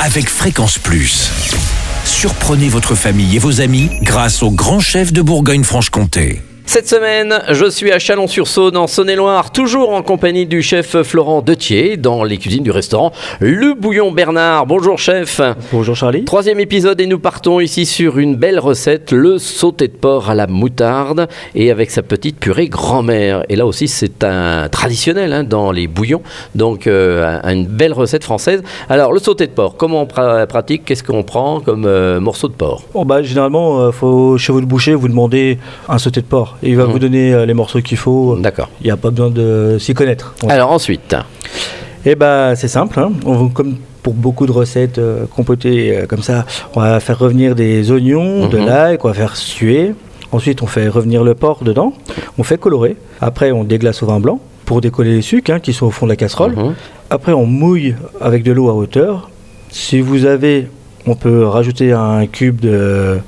avec Fréquence Plus. Surprenez votre famille et vos amis grâce au grand chef de Bourgogne-Franche-Comté. Cette semaine, je suis à Chalon-sur-Saône, en Saône-et-Loire, toujours en compagnie du chef Florent Dethier, dans les cuisines du restaurant Le Bouillon Bernard. Bonjour chef. Bonjour Charlie. 3e épisode et nous partons ici sur une belle recette, le sauté de porc à la moutarde et avec sa petite purée grand-mère. Et là aussi, c'est un traditionnel dans les bouillons, donc une belle recette française. Alors, le sauté de porc, comment on pratique? Qu'est-ce qu'on prend comme morceau de porc? Généralement, chez votre boucher, vous demandez un sauté de porc. Et il va vous donner les morceaux qu'il faut. D'accord. Il n'y a pas besoin de s'y connaître. Alors ensuite? C'est simple. Comme pour beaucoup de recettes compotées comme ça, on va faire revenir des oignons, de l'ail, qu'on va faire suer. Ensuite, on fait revenir le porc dedans. On fait colorer. Après, on déglace au vin blanc pour décoller les sucs qui sont au fond de la casserole. Après, on mouille avec de l'eau à hauteur. Si vous avez, on peut rajouter un cube de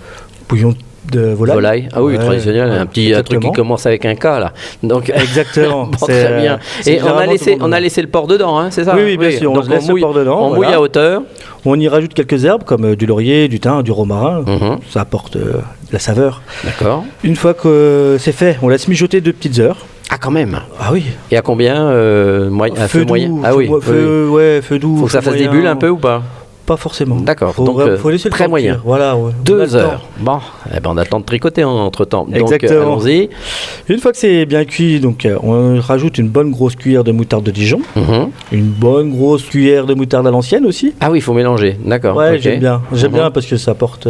bouillon de volaille. Ah oui, traditionnel, un truc qui commence avec un K là. Donc exactement. Bon, très bien. Et on a laissé le porc dedans, c'est ça? Oui, bien sûr. Donc on laisse le porc dedans. On mouille à hauteur. On y rajoute quelques herbes comme du laurier, du thym, du romarin. Ça apporte de la saveur. D'accord. Une fois que c'est fait, on laisse mijoter 2 petites heures. Ah quand même. Ah oui. Et à combien feu moyen. Ah oui. Feu doux. Faut que ça fasse des bulles un peu ou pas? Pas forcément. D'accord, faut laisser le très moyen. Voilà, 2 heures. Bon, on attend de tricoter entre temps. Donc, exactement. Allons-y. Une fois que c'est bien cuit, on rajoute une bonne grosse cuillère de moutarde de Dijon, une bonne grosse cuillère de moutarde à l'ancienne aussi. Ah oui, il faut mélanger. D'accord. Ouais, j'aime bien. J'aime bien parce que ça apporte.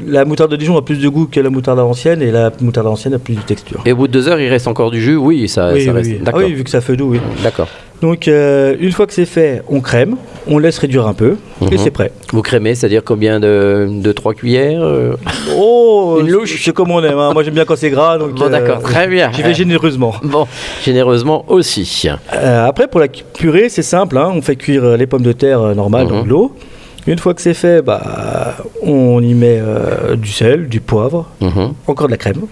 La moutarde de Dijon a plus de goût que la moutarde à l'ancienne et la moutarde à l'ancienne a plus de texture. Et au bout de 2 heures, il reste encore du jus. Oui, ça reste. D'accord. Ah oui, vu que ça fait doux, oui. D'accord. Donc, une fois que c'est fait, on crème, on laisse réduire un peu et c'est prêt. Vous crémez, c'est-à-dire combien de 3 cuillères une louche. C'est comme on aime. Moi, j'aime bien quand c'est gras. Donc, bon, d'accord, très bien. J'y vais généreusement. Bon, généreusement aussi. Après, pour la purée, c'est simple. On fait cuire les pommes de terre normales dans de l'eau. Une fois que c'est fait, on y met du sel, du poivre, encore de la crème.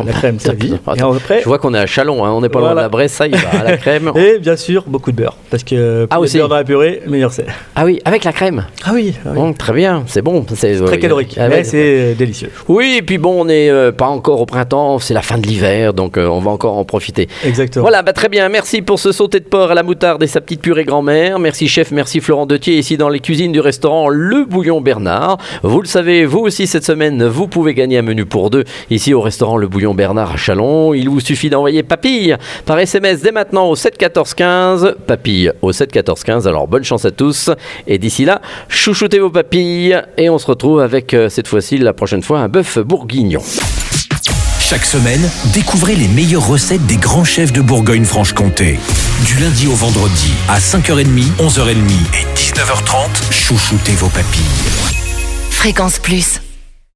La crème, ça vit. Et après, je vois qu'on est à Chalon, on n'est pas loin de la Bresse, ça y va, la crème. Et bien sûr, beaucoup de beurre. Parce que plus de beurre dans la purée, meilleur c'est. Ah oui, avec la crème. Ah oui. Bon, très bien, c'est bon. C'est très calorique, mais c'est délicieux. Oui, et puis bon, on n'est pas encore au printemps, c'est la fin de l'hiver, donc on va encore en profiter. Exactement. Voilà, très bien, merci pour ce sauté de porc à la moutarde et sa petite purée grand-mère. Merci chef, merci Florent Dethier, ici dans les cuisines du restaurant Le Bouillon Bernard. Vous le savez, vous aussi cette semaine, vous pouvez gagner un menu pour 2 ici au restaurant Le Bouillon Bernard à Chalon. Il vous suffit d'envoyer papille par SMS dès maintenant au 7 14 15. Papille au 7 14 15. Alors bonne chance à tous. Et d'ici là, chouchoutez vos papilles et on se retrouve avec cette fois-ci, la prochaine fois, un bœuf bourguignon. Chaque semaine, découvrez les meilleures recettes des grands chefs de Bourgogne-Franche-Comté. Du lundi au vendredi, à 5h30, 11h30 et 19h30, chouchoutez vos papilles. Fréquence Plus.